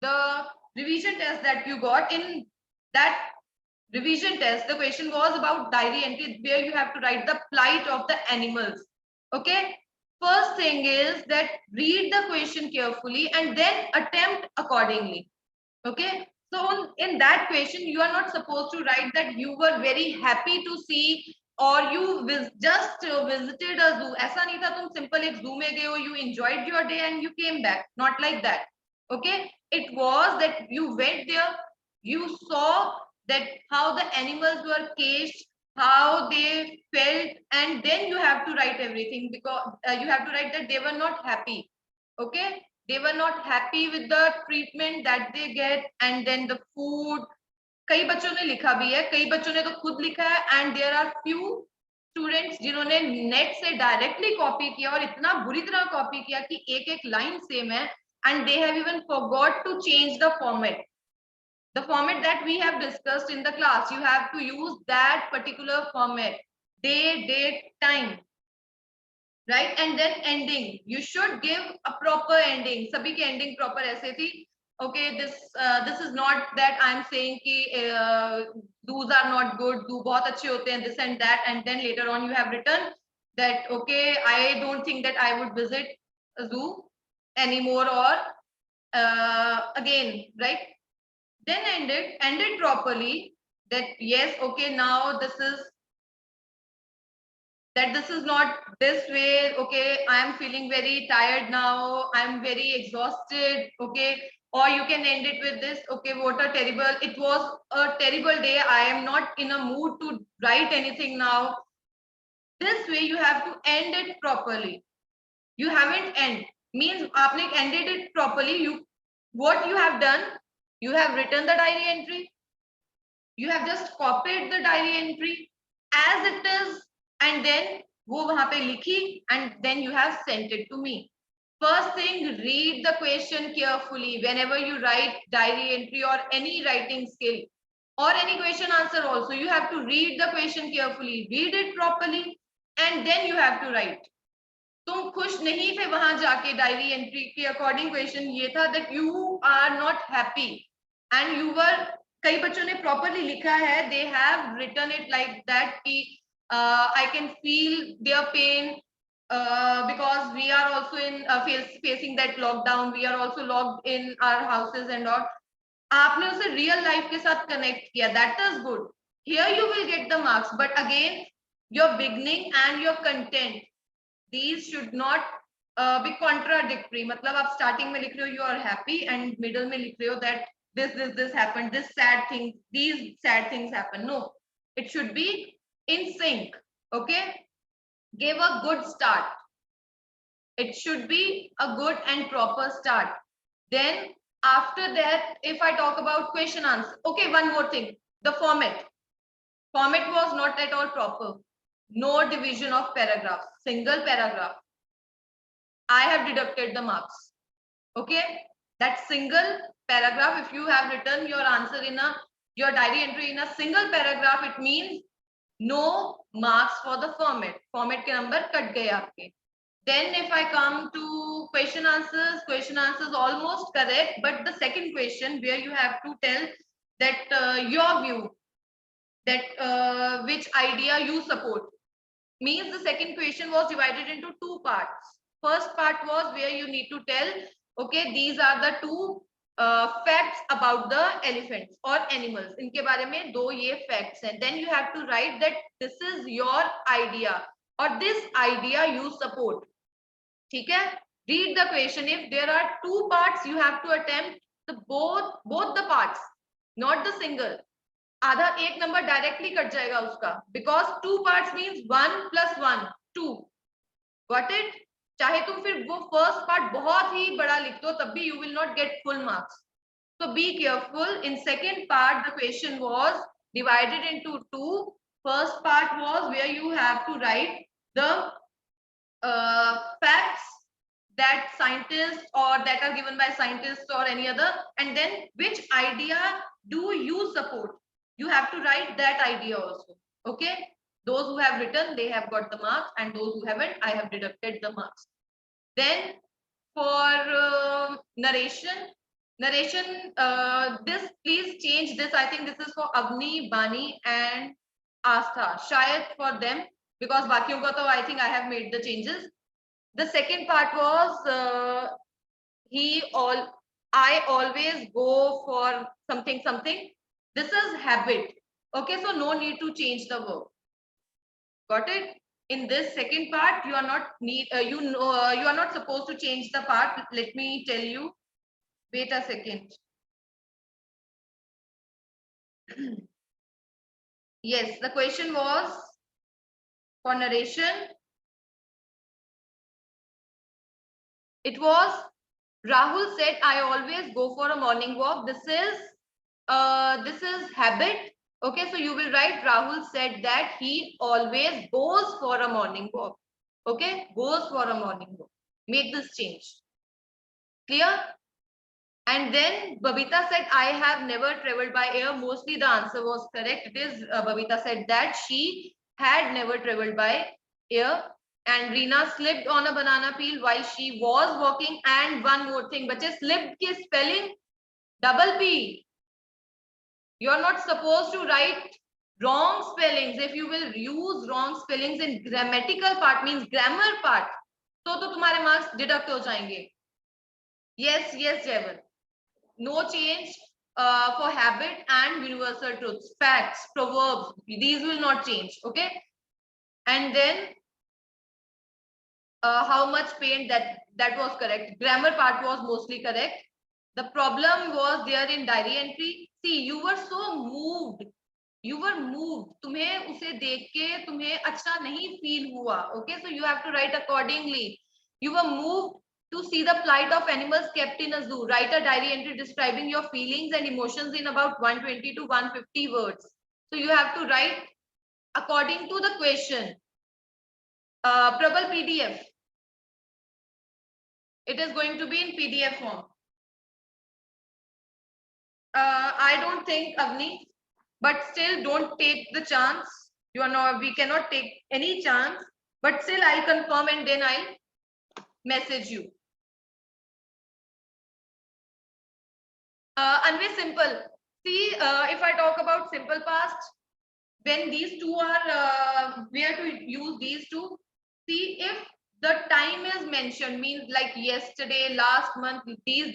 the revision test that you got. In that revision test, the question was about diary entry where you have to write the plight of the animals. Okay, first thing is that read the question carefully and then attempt accordingly. Okay, so in that question you are not supposed to write that you were very happy to see or you just visited a zoo. ऐसा नहीं था तुम simple एक zoo में गए हो, you enjoyed your day and you came back, not like that. Okay, it was that you went there, you saw that how the animals were caged, how they felt, and then you have to write everything, because you have to write that they were not happy. Okay, they were not happy with the treatment that they get, and then the food. कई बच्चों ने लिखा भी है, कई बच्चों ने तो खुद लिखा है, and there are few students जिन्होंने नेट से डायरेक्टली कॉपी किया और इतना बुरी तरह कॉपी किया कि एक एक लाइन सेम है, and they have even forgot to change the format. The format that we have discussed in the class, you have to use that particular format: day, date, time, right? And then ending, you should give a proper ending. sabhi ki ending proper aise thi. Okay, this is not that I'm saying ki zoos are not good, zoo bahut अच्छे होते हैं, this and that, and then later on you have written that okay, I don't think that I would visit a zoo anymore, or again, right? Then ended properly, that yes, okay, now this is not this way. Okay, I am feeling very tired now, I'm very exhausted. Okay, or you can end it with this: okay, what a terrible, it was a terrible day, I am not in a mood to write anything now. This way you have to end it properly. You haven't end means aapne ended it properly. You, what you have done, you have written the diary entry, you have just copied the diary entry as it is, and then wo wahan pe likhi, and then you have sent it to me. First thing, read the question carefully whenever you write diary entry or any writing skill or any question answer also. You have to read the question carefully, read it properly, and then you have to write. तुम खुश नहीं थे वहां जाके diary entry के according. Question ये था that you are not happy and you were. कई बच्चों ने प्रॉपरली लिखा है, they have written it like that कि I can feel their pain because we are also in facing that lockdown, we are also locked in our houses and all. आपने उसे real life के साथ connect किया, that is good. Here you will get the marks, but again your beginning and your content, these should not be contradictory. मतलब आप starting में लिख रहे हो you are happy and middle में लिख रहे हो that this happened, this sad thing, these sad things happen. No, it should be in sync. Okay, give a good start. It should be a good and proper start. Then after that, if I talk about question answer, okay, one more thing, the format was not at all proper. No division of paragraphs, single paragraph, I have deducted the marks. Okay, that single paragraph, if you have written your answer in a, your diary entry in a single paragraph, it means no marks for the format के number cut गए आपके. Then if I come to question answers almost correct, but the second question where you have to tell that your view, that which idea you support, means the second question was divided into two parts. First part was where you need to tell, okay, these are the two facts about the elephants or animals, इनके बारे में दो ये facts हैं. Then you have to write that this is your idea or this idea you support. ठीक है, read the question. If there are two parts, you have to attempt the both the parts, not the single. आधा एक number directly cut जाएगा उसका, because two parts means 1+1 2. Got it? चाहे तुम फिर वो फर्स्ट पार्ट बहुत ही बड़ा लिख दो तब भी you will not get full marks. So be careful. In second part, the question was divided into two. First part was where you have to write the facts that scientists or that are given by scientists or any other, and then which idea do you support. You have to write that idea also. Okay, those who have written, they have got the marks, and those who haven't, I have deducted the marks. Then for narration, Narration, this, please change this. I think this is for Avni, Bani and Astha. Shayad for them, because bakiyon ka to I think I have made the changes. The second part was I always go for something something. This is habit. Okay, so no need to change the verb. Got it? In this second part, you are not you are not supposed to change the part. Let me tell you. Wait a second. Yes, the question was for narration. It was Rahul said, I always go for a morning walk. This is habit. Okay, so you will write Rahul said that he always goes for a morning walk. Okay, goes for a morning walk. Make this change. Clear? And then Babita said, I have never traveled by air. Mostly the answer was correct. It is Babita said that she had never traveled by air. And Reena slipped on a banana peel while she was walking. And one more thing, bache, slipped ki spelling double P. You are not supposed to write wrong spellings. If you will use wrong spellings in grammatical part, means grammar part, तो तुम्हारे marks deduct हो जाएंगे. Yes, Jaivan. No change for habit and universal truths, facts, proverbs. These will not change. Okay. And then how much paint, that was correct. Grammar part was mostly correct. The problem was there in diary entry. See, you were so moved. You were moved. तुम्हें उसे देख के तुम्हें अच्छा नहीं feel हुआ. Okay, so you have to write accordingly. You were moved to see the plight of animals kept in a zoo. Write a diary entry describing your feelings and emotions in about 120 to 150 words. So you have to write according to the question. Prabal PDF. It is going to be in PDF form. I don't think, Avni, but still don't take the chance. You are not, we cannot take any chance, but still I'll confirm and then I'll message you. Anyway, simple. See, if I talk about simple past, when these two are, where to use these two? See, if the time is mentioned, means like yesterday, last month, these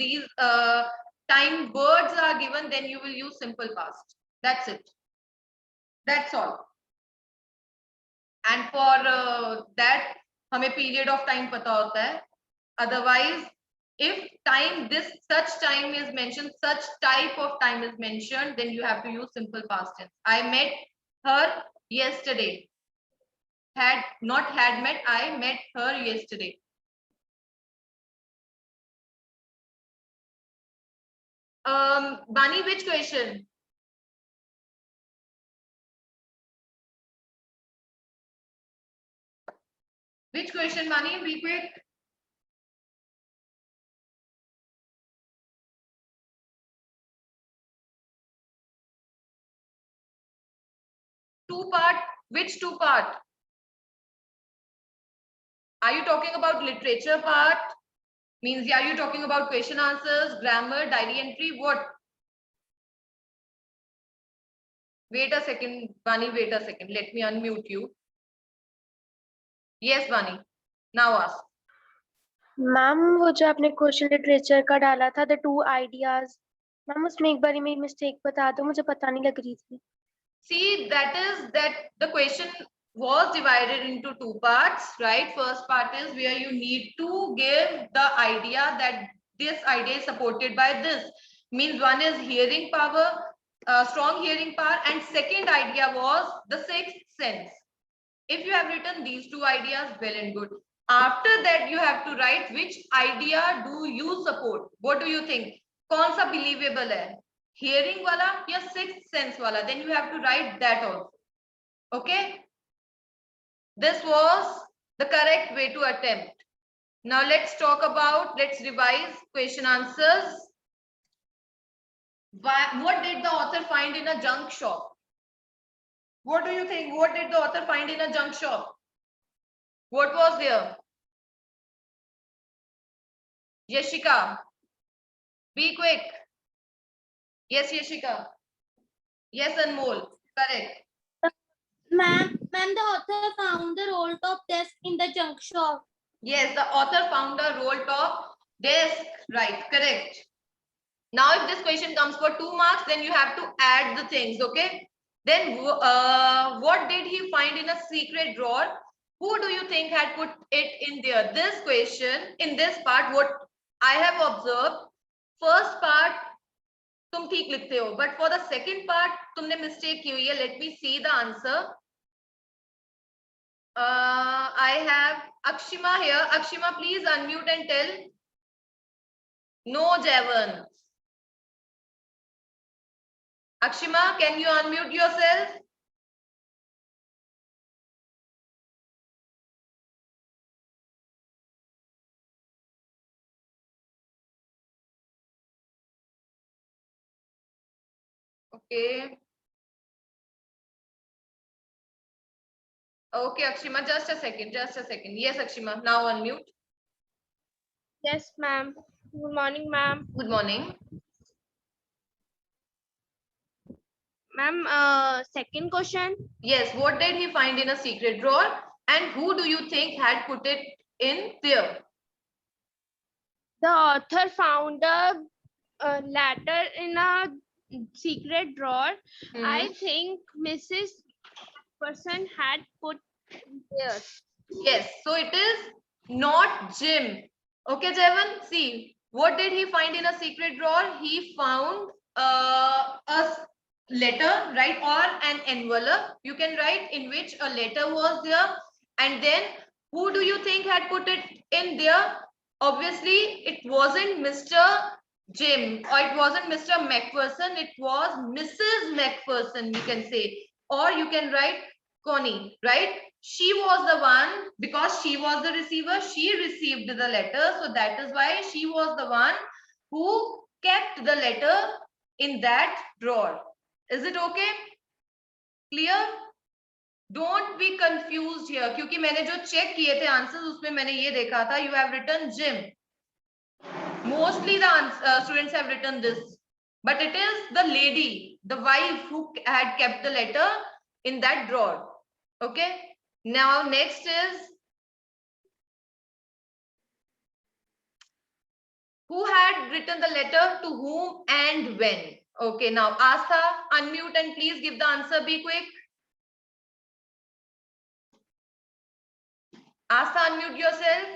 time words are given, then you will use simple past. That's it. That's all. And for that, हमें period of time पता होता है. Otherwise, if time, this such time is mentioned, such type of time is mentioned, then you have to use simple past tense. I met her yesterday. Had met, I met her yesterday. Bani, which question? Which question, Bani? Be quick. Two part. Which two part? Are you talking about literature part? Means, are you talking about question answers, grammar, diary entry? What? Wait a second, Bani, wait a second. Let me unmute you. Yes, Bani. Now ask. Ma'am वो जो आपने question literature का डाला था the two ideas, ma'am उसमें एक बार मेरी mistake बता दो, मुझे पता नहीं लग रही थी. See, that the question was divided into two parts, right? First part is where you need to give the idea that this idea is supported by this. Means one is hearing power, strong hearing power, and second idea was the sixth sense. If you have written these two ideas, well and good. After that, you have to write which idea do you support. What do you think? कौन सा believable है? Hearing wala या sixth sense wala? Then you have to write that also. Okay. This was the correct way to attempt. Now let's talk about, let's revise question answers. What did the author find in a junk shop? What do you think? What did the author find in a junk shop? What was there? Yashika. Be quick. Yes, Yashika. Yes, Anmol. Correct. Ma'am, the author found the roll top desk in the junk shop. Yes, the author found a roll top desk. Right, correct. Now, if this question comes for 2 marks, then you have to add the things, okay? Then, what did he find in a secret drawer? Who do you think had put it in there? This question, in this part, what I have observed, first part, तुम ठीक लिखते हो, but for the second part, तुमने mistake की हुई है. Let me see the answer. I have Akshima here. Akshima, please unmute and tell. No, Javan. Akshima, can you unmute yourself? Okay. Okay, Akshima, just a second, just a second. Yes, Akshima, now unmute. Yes, ma'am. Good morning, ma'am. Good morning. Ma'am, second question. Yes, what did he find in a secret drawer? And who do you think had put it in there? The author found a letter in a secret drawer. Hmm. I think Mrs. Person had put there. Yes, so it is not Jim. Okay, Javan, see, what did he find in a secret drawer? He found a letter, right, or an envelope. You can write in which a letter was there. And then who do you think had put it in there? Obviously, it wasn't Mr. Jim or it wasn't Mr. McPherson. It was Mrs. McPherson, you can say. Or you can write Connie, right? She was the one, because she was the receiver, she received the letter. So that is why she was the one who kept the letter in that drawer. Is it okay? Clear? Don't be confused here. क्योंकि मैंने जो check किए थे answers उसमें मैंने ये देखा था, you have written Jim. Mostly the students have written this. But it is the lady, the wife who had kept the letter in that drawer. Okay. Now next is, who had written the letter to whom and when? Okay, now Asa, unmute and please give the answer. Be quick. Asa, unmute yourself.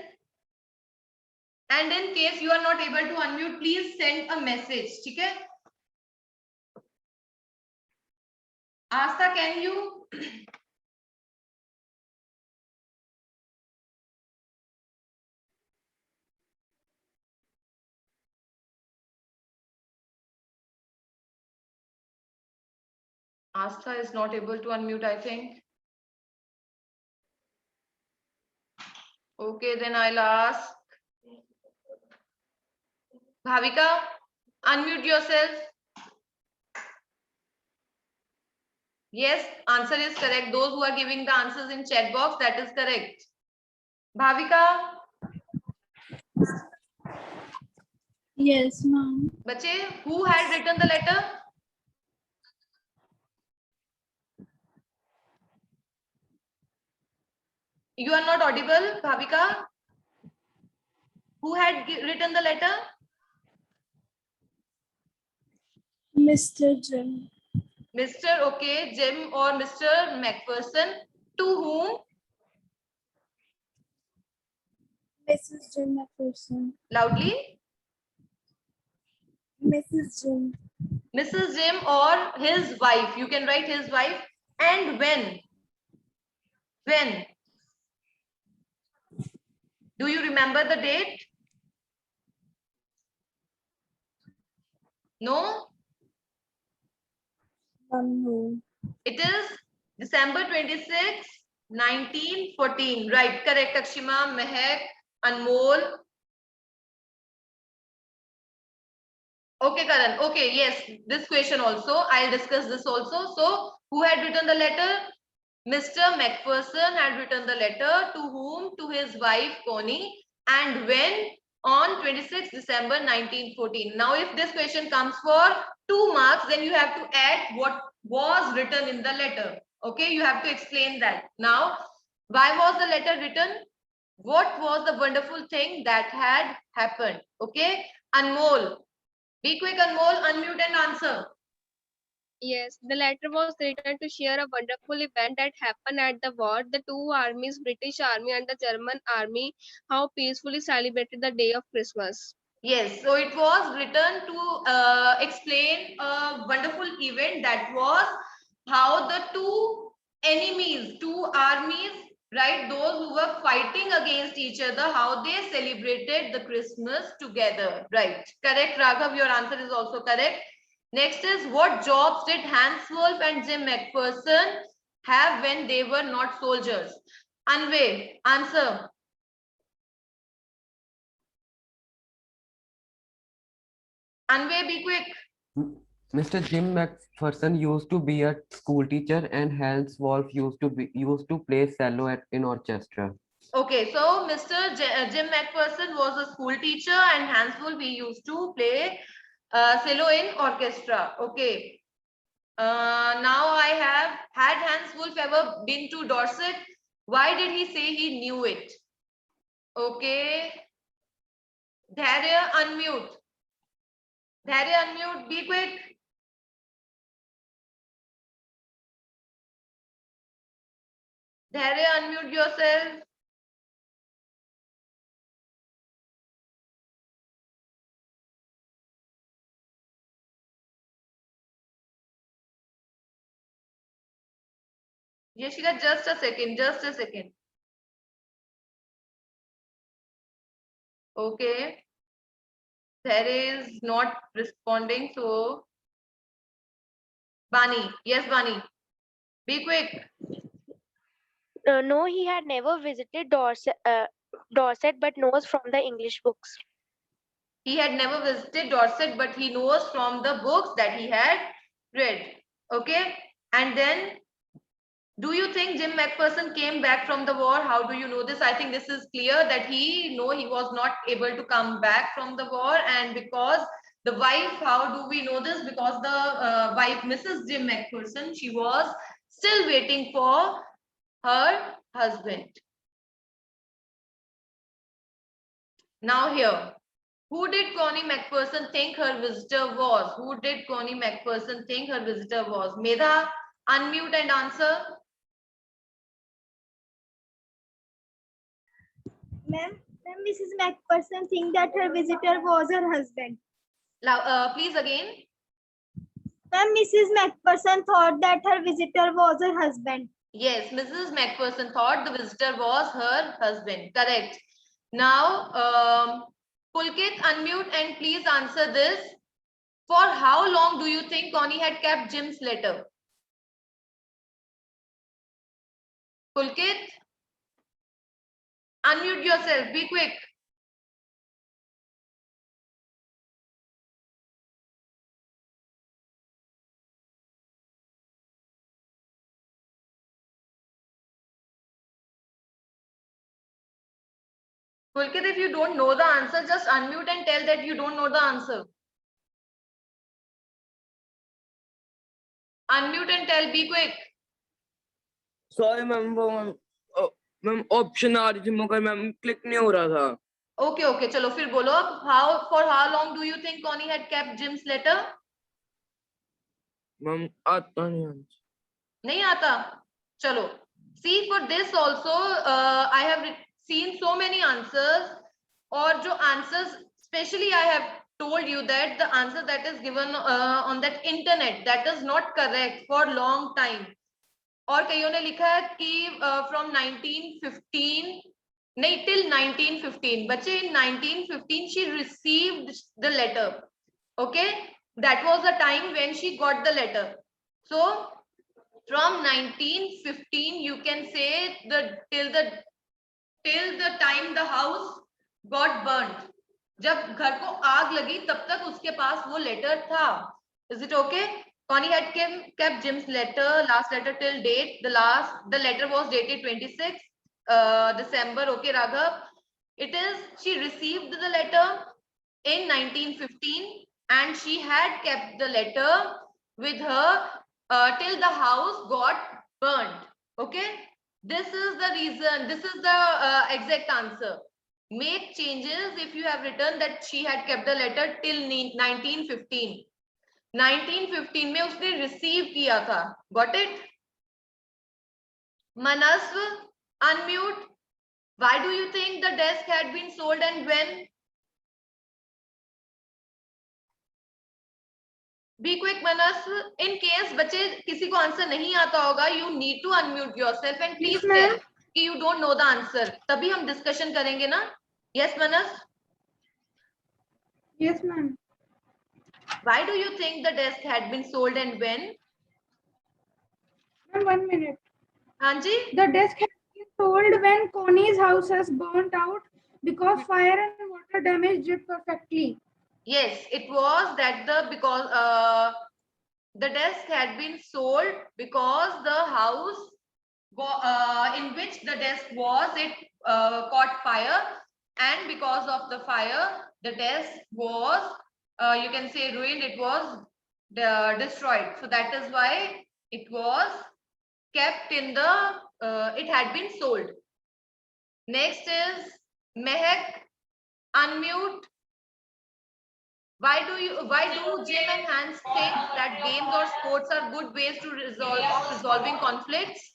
And in case you are not able to unmute, please send a message. Okay? Asa, can you? Asa is not able to unmute, I think. Okay, then I'll ask Bhavika, unmute yourself. Yes, answer is correct. Those who are giving the answers in chat box, that is correct. Bhavika? Yes, ma'am. Bache, who had written the letter? You are not audible, Bhavika. Who had written the letter? Mr. Jim. Mr. Okay, Jim or Mr. McPherson. To whom? Mrs. Jim McPherson. Loudly. Mrs. Jim. Mrs. Jim or his wife. You can write his wife. And when? When? Do you remember the date? No? No. It is December 26, 1914. Right, correct, Akshima, Mehak, Anmol. Okay, Karan. Okay, yes, this question also. I'll discuss this also. So, who had written the letter? Mr. McPherson had written the letter to whom? To his wife, Connie. And when? on 26 December 1914. Now if this question comes for 2 marks, then you have to add what was written in the letter. Okay, you have to explain that. Now, why was the letter written? What was the wonderful thing that had happened? Okay, Anmol, be quick, Anmol, unmute and answer. Yes, the letter was written to share a wonderful event that happened at the war. The two armies, British Army and the German Army, how peacefully celebrated the day of Christmas. Yes, so it was written to explain a wonderful event, that was how the two enemies, two armies, right, those who were fighting against each other, how they celebrated the Christmas together. Right, correct, Raghav, your answer is also correct. Next is, what jobs did Hans Wolf and Jim McPherson have when they were not soldiers? Anvay, answer. Anvay, be quick. Mr. Jim McPherson used to be a school teacher, and Hans Wolf used to play cello in orchestra. Okay, so Mr. Jim McPherson was a school teacher, and Hans Wolf, he used to play cello in orchestra. Okay. Now I have, had Hans Wolf ever been to Dorset? Why did he say he knew it? Okay. Dharya, unmute. Dharya, unmute. Be quick. Dharya, unmute yourself. Yashika, just a second, just a second. Okay. There is not responding, so Bani, yes, Bani, be quick. No, he had never visited Dorset, but knows from the English books. He had never visited Dorset, but he knows from the books that he had read. Okay, and then, do you think Jim McPherson came back from the war? How do you know this? I think this is clear that he was not able to come back from the war, and because the wife, how do we know this? Because the wife, Mrs. Jim McPherson, she was still waiting for her husband. Now here, who did Connie McPherson think her visitor was? Who did Connie McPherson think her visitor was? Medha, unmute and answer. Ma'am, Mrs. McPherson think that her visitor was her husband. Please again. Ma'am, Mrs. McPherson thought that her visitor was her husband. Yes, Mrs. McPherson thought the visitor was her husband. Correct. Now, Pulkit, unmute and please answer this. For how long do you think Connie had kept Jim's letter? Pulkit, unmute yourself. Be quick. Pulkit, if you don't know the answer, just unmute and tell that you don't know the answer. Unmute and tell, be quick. Sorry ma'am वो ma'am option आ रही थी मगर ma'am click नहीं हो रहा था. Okay, okay, चलो फिर बोलो. For how long do you think Connie had kept Jim's letter? Ma'am आता नहीं आता. चलो. See, for this also, I have seen so many answers, और जो answers, especially I have told you that the answer that is given on that internet, that is not correct for long time. और कईयों ने लिखा है कि from 1915, नहीं, till 1915. बच्चे, in 1915 she received the letter. Okay, that was the time when she got the letter. So from 1915 you can say till the time the house got burnt. जब घर को आग लगी तब तक उसके पास वो लेटर था. Is it okay? Connie had kept Jim's last letter till date. The letter was dated 26 December. Okay, Raghav. It is she received the letter in 1915 and she had kept the letter with her till the house got burnt. Okay, this is the reason, this is the exact answer. Make changes if you have written that she had kept the letter till 1915. 1915 में उसने receive किया था. Got it? Manasv, unmute. Why do you think the desk had been sold and when? Be quick, Manas. In case बच्चे किसी को answer नहीं आता होगा, you need to unmute yourself and please Yes, ma'am. tell कि you don't know the answer. तभी हम discussion करेंगे ना? Yes, Manas. Yes, ma'am. Why do you think the desk had been sold and when? Ma'am, 1 minute. Hanji? The desk has been sold when Connie's house has burnt out because fire and water damaged it perfectly. Yes, it was that because the desk had been sold because the house in which the desk was, it caught fire, and because of the fire the desk was you can say ruined, it was destroyed. So that is why it was kept in the it had been sold. Next is Mehak, unmute. Why do Jim and Hans think that games or sports are good ways to resolving conflicts?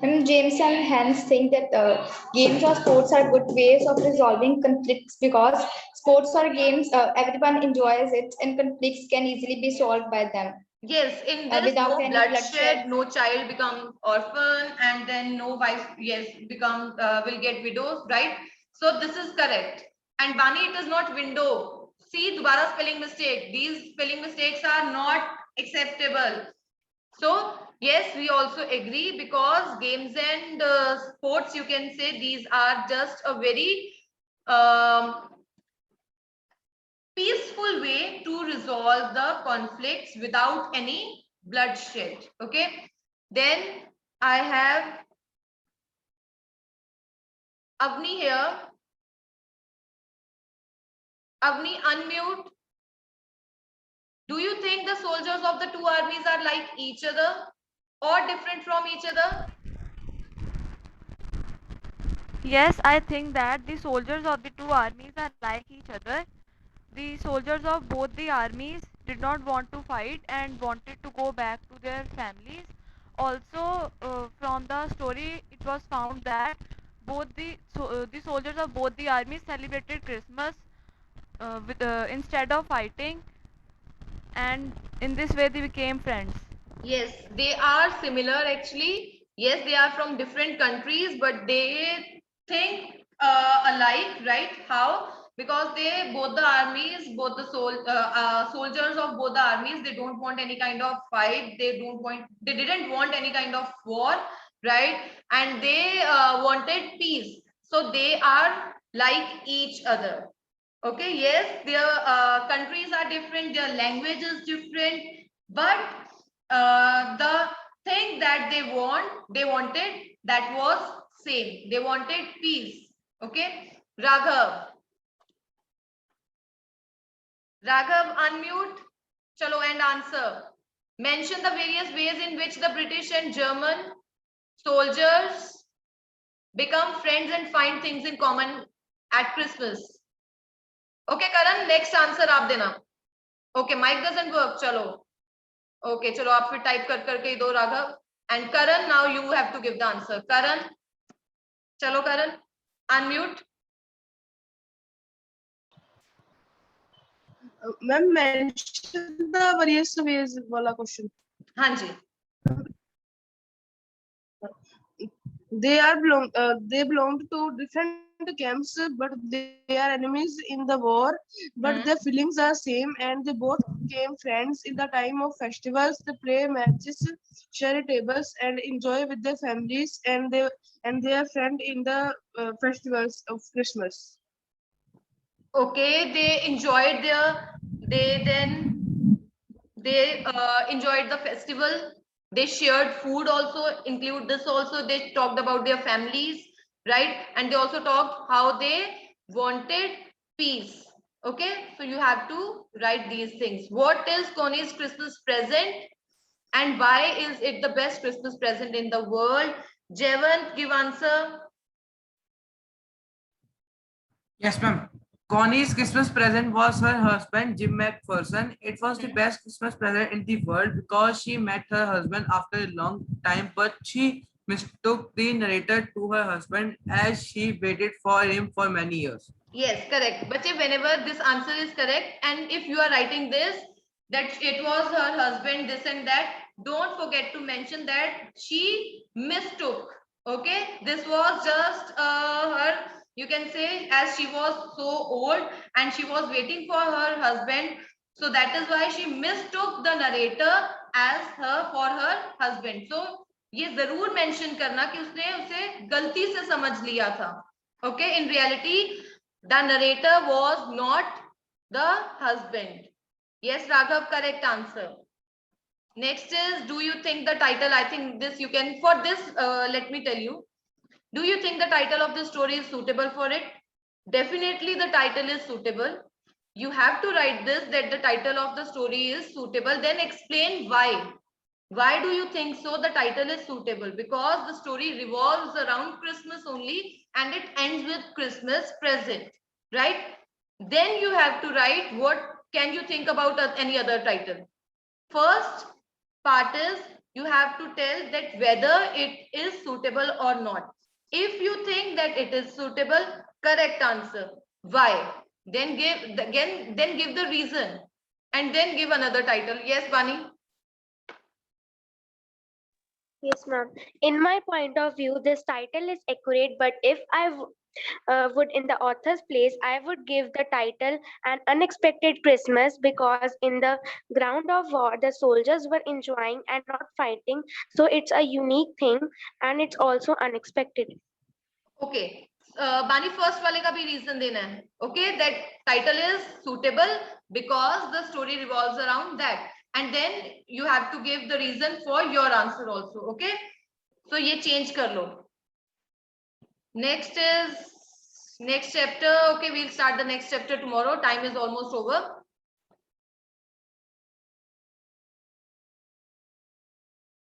And James and Hans think that games or sports are good ways of resolving conflicts because sports or games, everyone enjoys it and conflicts can easily be solved by them. Yes, in this Without no any bloodshed, bloodshed. no child become orphan, and then no wife, yes, become will get widows, right? So this is correct. And Bani, it is not window. See, Dubara spelling mistake. These spelling mistakes are not acceptable. So yes, we also agree because games and sports, you can say these are just a very peaceful way to resolve the conflicts without any bloodshed. Okay, then I have Avni here. Avni, unmute. Do you think the soldiers of the two armies are like each other or different from each other? Yes, I think that the soldiers of the two armies are like each other. The soldiers of both the armies did not want to fight and wanted to go back to their families. Also, from the story, it was found that the soldiers of both the armies celebrated Christmas instead of fighting, and in this way they became friends. Yes, they are similar actually. Yes, they are from different countries, but they think alike, right? How? Because they both the armies, both the soldiers of both the armies, they don't want any kind of fight. They didn't want any kind of war, right? And they wanted peace. So they are like each other. Okay, yes, their countries are different, their language is different, but the thing that they wanted, that was same. They wanted peace. Okay, Raghav, unmute. Chalo and answer. Mention the various ways in which the British and German soldiers become friends and find things in common at Christmas. Okay, Karan, next answer आप देना. Okay, mic doesn't work. चलो. Okay, चलो आप फिर type करके दो Raghav. And Karan, now you have to give the answer. Karan, चलो Karan, unmute. Ma'am, mention the various ways वाला question. हाँ जी. They belonged to different camps, but they are enemies in the war. But their feelings are same, and they both became friends in the time of festivals. They play matches, share tables, and enjoy with their families. And they are friends in the festivals of Christmas. Okay, they enjoyed they enjoyed the festival. They shared food also, include this also. They talked about their families, right? And they also talked how they wanted peace. Okay, so you have to write these things. What is Connie's Christmas present and why is it the best Christmas present in the world? Jevant, give answer. Yes, ma'am. Connie's Christmas present was her husband, Jim McPherson. It was the best Christmas present in the world because she met her husband after a long time, but she mistook the narrator to her husband as she waited for him for many years. Yes, correct. But whenever this answer is correct, and if you are writing this, that it was her husband, this and that, don't forget to mention that she mistook. Okay, this was just her, you can say, as she was so old and she was waiting for her husband. So that is why she mistook the narrator as her for her husband. So ये जरूर mention करना कि उसने उसे गलती से समझ लिया था. Okay, in reality, the narrator was not the husband. Yes, Raghav, correct answer. Next is, do you think the title, I think this you can, for this, let me tell you. Do you think the title of the story is suitable for it? Definitely the title is suitable. You have to write this, that the title of the story is suitable, then explain why. Why do you think so? The title is suitable because the story revolves around Christmas only and it ends with Christmas present, right? Then you have to write what can you think about any other title. First part is you have to tell that whether it is suitable or not. If you think that it is suitable, correct answer. Why? Then give the reason and then give another title. Yes, Bani? Yes, ma'am. In my point of view, this title is accurate, but if I would in the author's place, I would give the title An Unexpected Christmas because in the ground of war, the soldiers were enjoying and not fighting. So it's a unique thing and it's also unexpected. Okay. Bani, first वाले का भी reason देना है. Okay, that title is suitable because the story revolves around that. And then you have to give the reason for your answer also. Okay. So ये change कर लो. Next is next chapter. Okay, we'll start the next chapter tomorrow. Time is almost over.